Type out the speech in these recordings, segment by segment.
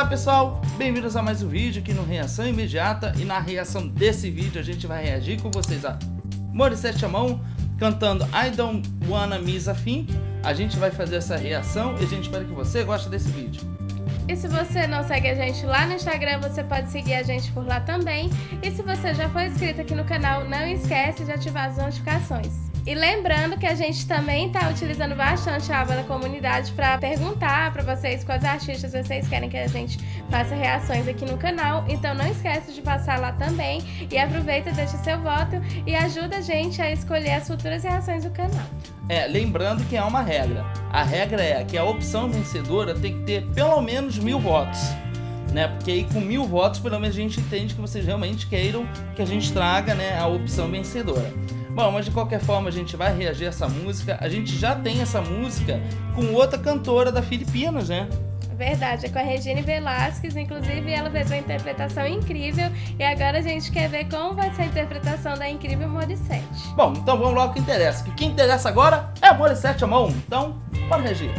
Olá pessoal, bem-vindos a mais um vídeo aqui no Reação Imediata. E na reação desse vídeo a gente vai reagir com vocês a Morissette Amon cantando I Don't Wanna Miss a Thing. A gente vai fazer essa reação e a gente espera que você goste desse vídeo. E se você não segue a gente lá no Instagram, você pode seguir a gente por lá também. E se você já for inscrito aqui no canal, não esquece de ativar as notificações. E lembrando que a gente também está utilizando bastante a aba da comunidade para perguntar para vocês quais artistas vocês querem que a gente faça reações aqui no canal. Então não esquece de passar lá também e aproveita, deixa seu voto e ajuda a gente a escolher as futuras reações do canal. Lembrando que há uma regra. A regra é que a opção vencedora tem que ter pelo menos 1000 votos. Né? Porque aí com 1000 votos pelo menos a gente entende que vocês realmente queiram que a gente traga, né, a opção vencedora. Bom, mas de qualquer forma a gente vai reagir a essa música. A gente já tem essa música com outra cantora da Filipinas, né? Verdade, é com a Regine Velasquez, inclusive ela fez uma interpretação incrível e agora a gente quer ver como vai ser a interpretação da incrível Morissette. Bom, então vamos logo ao que interessa, que quem interessa agora é a Morissette Amon, então bora reagir.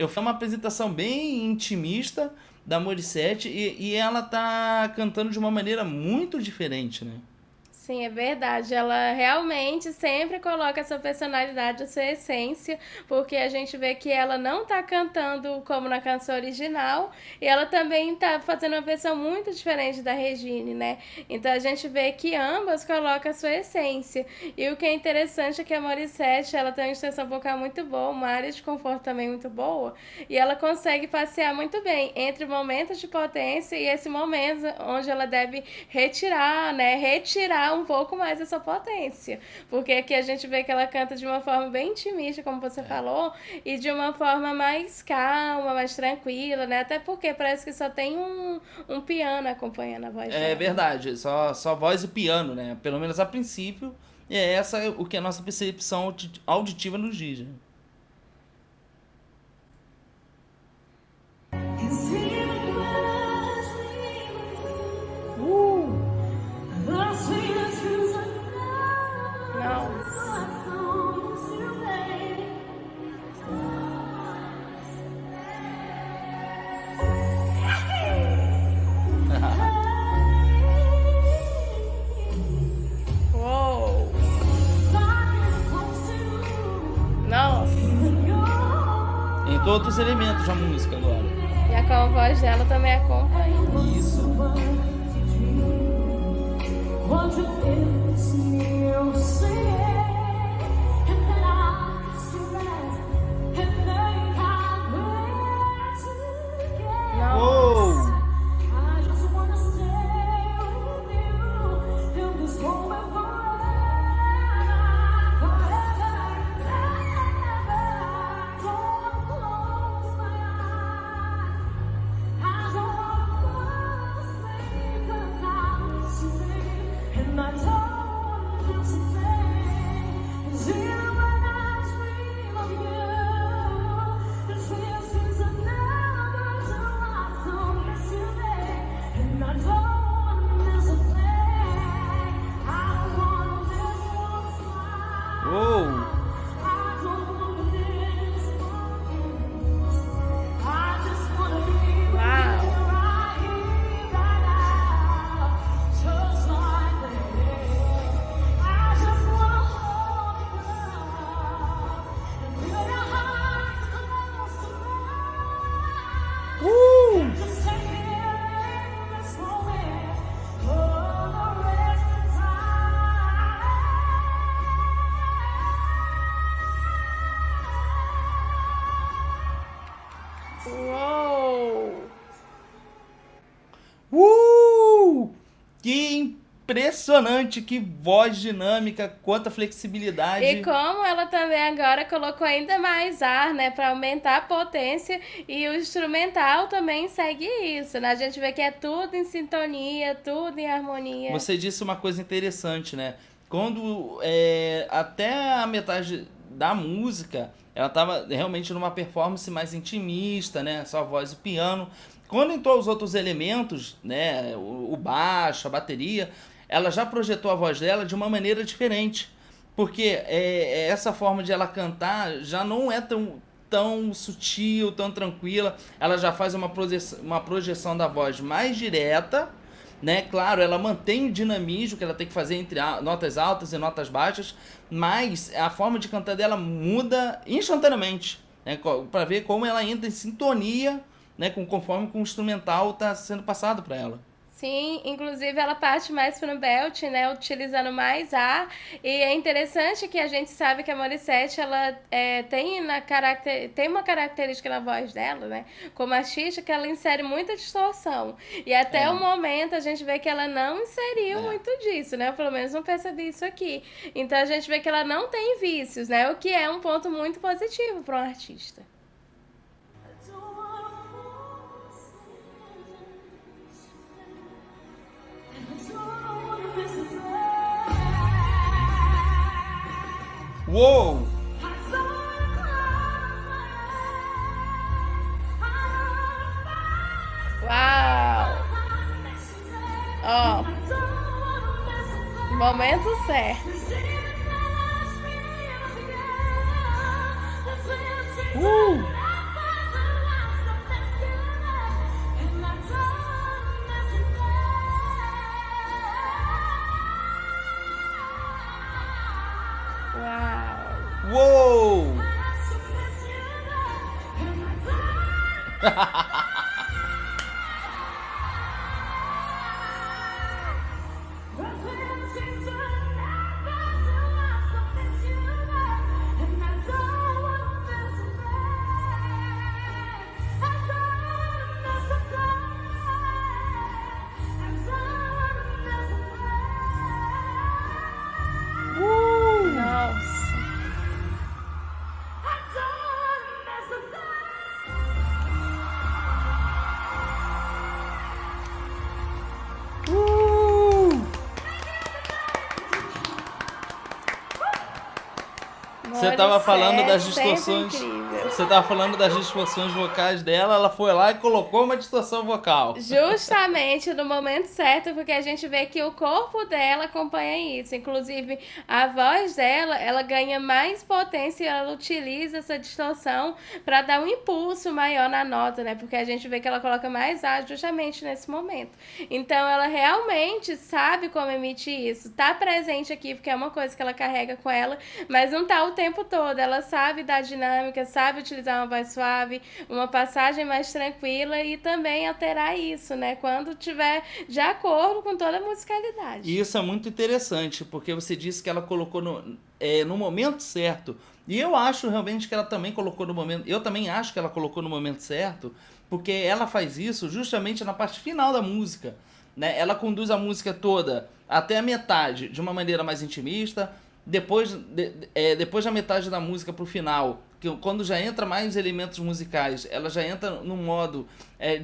Foi uma apresentação bem intimista da Morissette e ela tá cantando de uma maneira muito diferente, né? Sim, é verdade. Ela realmente sempre coloca essa personalidade, a sua essência, porque a gente vê que ela não tá cantando como na canção original e ela também tá fazendo uma versão muito diferente da Regine, né? Então a gente vê que ambas colocam a sua essência. E o que é interessante é que a Morissette, ela tem uma extensão vocal muito boa, uma área de conforto também muito boa, e ela consegue passear muito bem entre momentos de potência e esse momento onde ela deve retirar, né? Retirar um pouco mais essa potência, porque aqui a gente vê que ela canta de uma forma bem intimista, como você falou, e de uma forma mais calma, mais tranquila, né? Até porque parece que só tem um piano acompanhando a voz dela. É verdade, só voz e piano, né? Pelo menos a princípio, é essa o que a nossa percepção auditiva nos diz, né? Entrou outros elementos da música agora. E a voz dela também acompanha. Isso. impressionante, que voz dinâmica, quanta flexibilidade. E como ela também agora colocou ainda mais ar, né, para aumentar a potência, e o instrumental também segue isso, né? A gente vê que é tudo em sintonia, tudo em harmonia. Você disse uma coisa interessante, né? Quando até a metade da música, ela estava realmente numa performance mais intimista, né? Só a voz e o piano. Quando entrou os outros elementos, né? O baixo, a bateria, ela já projetou a voz dela de uma maneira diferente. Porque essa forma de ela cantar já não é tão sutil, tão tranquila. Ela já faz uma projeção da voz mais direta, né? Claro, ela mantém o dinamismo que ela tem que fazer entre notas altas e notas baixas, mas a forma de cantar dela muda instantaneamente, né? Para ver como ela entra em sintonia, né? Conforme o instrumental está sendo passado para ela. Sim, inclusive ela parte mais para o belt, né, utilizando mais ar, e é interessante que a gente sabe que a Morissette, ela tem uma característica na voz dela, né, como artista, que ela insere muita distorção, e até o momento a gente vê que ela não inseriu muito disso, né, eu pelo menos não percebi isso aqui, então a gente vê que ela não tem vícios, né, o que é um ponto muito positivo para um artista. Uou! Uau! Ó, momento certo. Uou! Nossa. Você tava falando das Sempre distorções. incrível. Você tava falando das distorções vocais dela, ela foi lá e colocou uma distorção vocal. Justamente no momento certo, porque a gente vê que o corpo dela acompanha isso. Inclusive, a voz dela, ela ganha mais potência e ela utiliza essa distorção para dar um impulso maior na nota, né? Porque a gente vê que ela coloca mais ar justamente nesse momento. Então, ela realmente sabe como emitir isso. Tá presente aqui, porque é uma coisa que ela carrega com ela, mas não tá o tempo todo. Ela sabe dar dinâmica, sabe utilizar uma voz suave, uma passagem mais tranquila e também alterar isso, né? Quando tiver de acordo com toda a musicalidade. E isso é muito interessante, porque você disse que ela colocou no momento certo. E eu acho realmente que ela também colocou no momento. Eu também acho que ela colocou no momento certo, porque ela faz isso justamente na parte final da música, né? Ela conduz a música toda até a metade de uma maneira mais intimista. Depois da metade da música pro final, que quando já entra mais elementos musicais, ela já entra no modo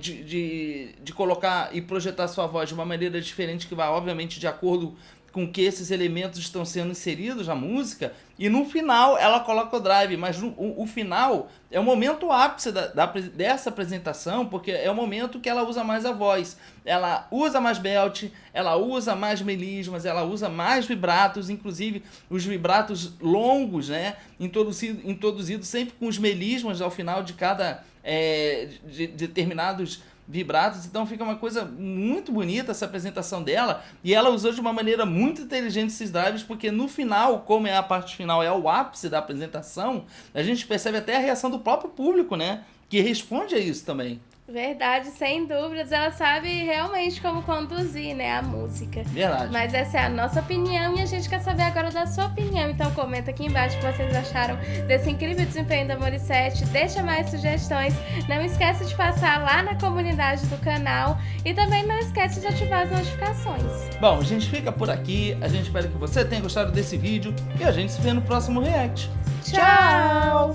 de colocar e projetar sua voz de uma maneira diferente, que vai obviamente de acordo com que esses elementos estão sendo inseridos na música, e no final ela coloca o drive, mas o final é o momento ápice dessa apresentação, porque é o momento que ela usa mais a voz, ela usa mais belt, ela usa mais melismas, ela usa mais vibratos, inclusive os vibratos longos, né, introduzidos sempre com os melismas ao final de cada de determinados vibratos, então fica uma coisa muito bonita essa apresentação dela, e ela usou de uma maneira muito inteligente esses drives, porque no final, como a parte final é o ápice da apresentação, a gente percebe até a reação do próprio público, né, que responde a isso também. Verdade, sem dúvidas. Ela sabe realmente como conduzir, né, a música. Verdade. Mas essa é a nossa opinião e a gente quer saber agora da sua opinião. Então comenta aqui embaixo o que vocês acharam desse incrível desempenho da Morissette. Deixa mais sugestões. Não esquece de passar lá na comunidade do canal. E também não esquece de ativar as notificações. Bom, a gente fica por aqui. A gente espera que você tenha gostado desse vídeo. E a gente se vê no próximo React. Tchau!